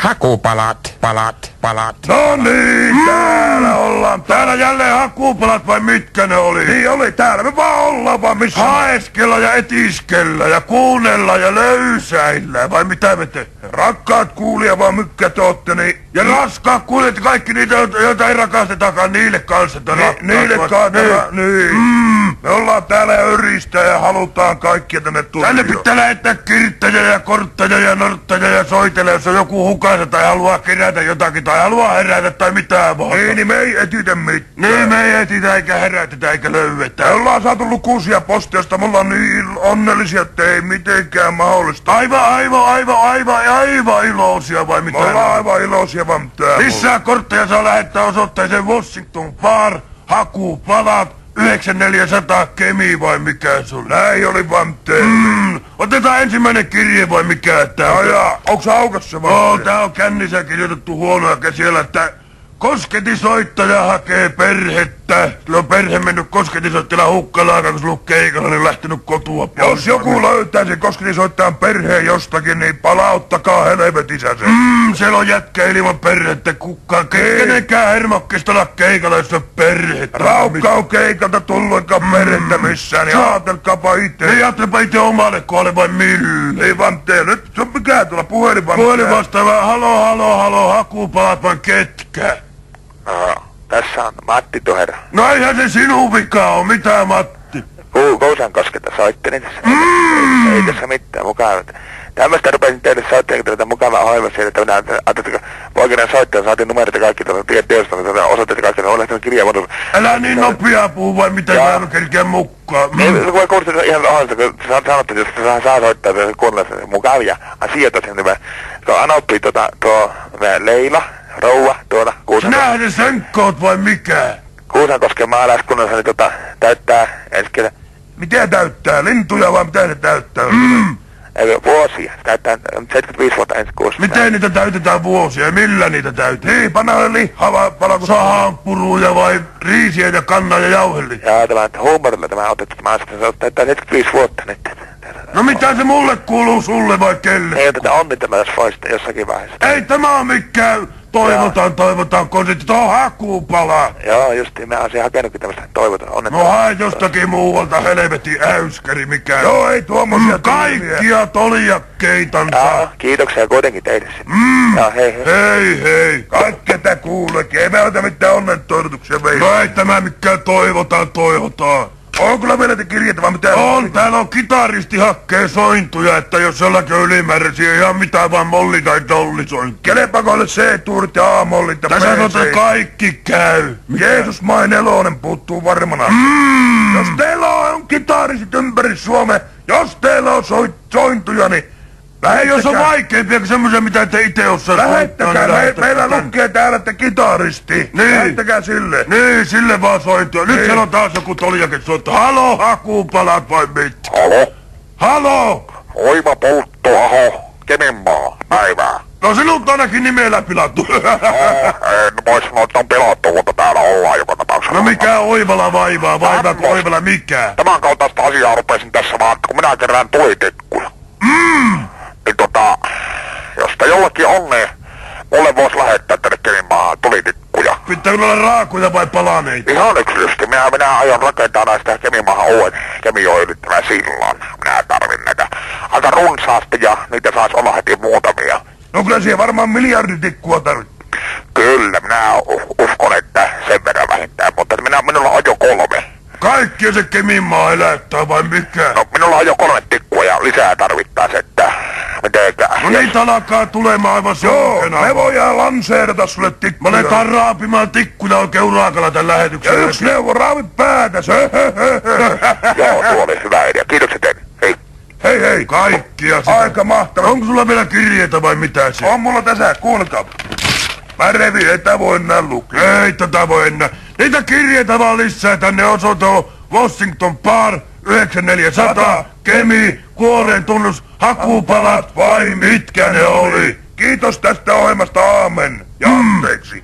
Hakupalat, palat. No niin, täällä ollaan. Täällä jälleen hakupalat vai mitkä ne oli? Niin oli, täällä me vaan ollaan vaan missä. Haeskella ja etiskellä ja kuunnella ja löysäillä. Vai mitä me tehdään? Rakkaat kuulija vaan mykkä te ootte niin. Ja raskaat kuulijat kaikki niitä, joita ei rakastetakaan, niille kanssa. Niille kanssa, niin. Me ollaan täällä ja yristää ja halutaan kaikkia tänne tulla. Tänne pitää lähettää kirttäjä ja korttaja ja norttaja ja soitella, jos on joku hukassa tai haluaa kerätä jotakin tai haluaa herätä tai mitään vaan. Niin me ei etitä mitään. Niin me ei etitä eikä herätetä eikä löydetä. Me ollaan saatu lukuisia posteja, josta me ollaan niin onnellisia, että ei mitenkään mahdollista. Aivan iloisia vai mitä? Me ollaan aivan iloisia vaan mitään. Lisää kortteja saa lähettää osoitteeseen Washington Bar, hakupalat. 9400 Kemi vai mikä se oli? Näin oli vaan teille. Otetaan ensimmäinen kirje vai mikä tää on? Onks aukassa vaan? Oo, tää on kännissä kirjoitettu huonoa käsiellä, että kosketisoittaja hakee perhettä. Sillä on perhe mennyt kosketisoittajalla hukkalaan, kun se on keikalla, niin lähtenyt kotua pois. Jos joku löytää sen kosketisoittajan perheen jostakin, niin palauttakaa helvetissä sen. Siellä on jätkä ilman perhettä, kukaan kenenkään hermokkista olla keikalla, jos on perhettä. Raukka on keikalta tullut eikä perhettä missään, niin ajatelkaapa ite. Niin ajatelpa ite omalle kohdalle vai mille. Ei vaan tee, nyt se on mikään tuolla puhelin vaan. Puhelin vastaava, halo, hakupalat vai ketkä? Tässä on Matti Tohera. No eihän se sinun vika oo, mitä Matti? Kousankosketa soittelin tässä. Ei tässä mitään mukavaa. Tämmöstä rupesin teille soittelemaan tätä mukavaa ohjelmaa siellä, että minä ajattelin, että poikinen soittaja, saatiin numerit ja kaikki tuolta teosta, osoitteet kaikki, on lähtenyt kirjaa. Älä niin nopeaa puhu vai mitä mä en kerkeä mukaan. Ei, voi kuulostaa ihan ohjelmasta, kun sanottiin, että jos saa soittaa kuunnella mukavia asioita sen nimen. Kun anoppi tuo Leila, rouva, tuolla Kuusankosken. Sinähän ne sönkkoot vai mikä? Kuusankosken maalaiskunnassa niin täyttää ensi kesä. Miten täyttää? Lintuja vai mitä ne täyttää? Ei, vuosia. Täyttää 75 vuotta ensi kuussa. Miten niitä täytetään vuosia ja millä niitä täytetään? Niin, pannaan lihaa vai palako sahanpuruja vai riisiä ja kannaa ja jauhelihaa? Jaa, tämä huumorilla tämä on otettu. Tämä täyttää 75 vuotta nyt. No mitä se mulle kuuluu, sulle vai kelle? Ei oteta onnitella, jos voisit jossakin vaiheessa. Ei tämä on mikään toivotaan konsertti, tuo hakupala. Joo, justiin, mä oon hakenutkin tämmöstä toivotaan onnitella. No hae jostakin muualta helvetin äyskäri mikään. Joo, ei tuommoisia kaikkia toliakkeitansa. Joo, kiitoksia kuitenkin teille sinne. Joo, hei. Hei. Kaikki tätä kuulekin, ei me ota mitään onnentoivotuksia meille. No ei tämä mikään toivotaan. On kyllä vielä te kirjeitä vaan mitään? On, täällä on kitaristi hakkee sointuja, että jos jollakin on ylimääräisiä ihan mitään vaan molli tai dollisointia. Kelepakoille C-tuurit ja A-mollit ja PC. Tässä sanotaan kaikki käy. Jeesus Mai 4 puuttuu varmana. Jos teillä on kitaristit ympäri Suomea, jos teillä on sointuja, niin jos on vaikeampia kuin semmoisia, mitä te ite osaa lähettäkää, meillä lukee täällä, että kitaristi. Niin. Lähettäkää sille. Niin, sille vaan sointua. Nyt siellä on taas joku toliakin soittaa. Halo, hakupalat vai mit? Halo? Oiva polttoaho, Keminmaa, päivää. No sinut ainakin nimellä pilattu. En voi sanoa, että on pilattu, mutta täällä ollaan joka tapauksessa. No mikä Oivala vaivaa kuin Oivala mikä? Tämän kaltaista asiaa rupesin tässä vaan, kun minä kerään tulitikkuja. Niin jos te jollakin on, niin mulle vois lähettää tänne Keminmaahan tulitikkuja. Pitääkö olla raakuja vai palaneita? Ihan yksilösti. Minä aion rakentaa näistä Keminmaahan uuden Kemijoen ylittävän sillan. Minä tarvin näitä aika runsaasti ja niitä sais olla heti muutamia. No kyllä siihen varmaan miljarditikkua tarvittaa. Kyllä, minä uskon, että sen verran vähintään, mutta minulla on jo 3. Kaikki se Keminmaa elättää vai mikä? No minulla on jo 3 tikkua ja lisää tarvittais, että mitenkään. No niitä alkaa tulemaan aivan sonkena. Me voidaan lanseerata sulle tikkuja. Mä aletaan raapimaan tikkuja oikein urakalla tän lähetyksen. Ja yksi neuvo, raapi päätäs. Joo, tuo oli hyvä idea. Kiitokset teille. Hei. Hei. Kaikkia sitä. Aika mahtavaa. Onko sulla vielä kirjeitä vai mitä se? On mulla tässä, kuulkaa. Mä revin, ei tää voi enää lukea. Ei tätä voi enää. Niitä kirjeitä vaan lisää tänne osoite on Washington Bar 9400 Kemi, kuoreen tunnus, hakupalat vai mitkä ne oli? Kiitos tästä ohjelmasta, aamen. Ja anteeksi.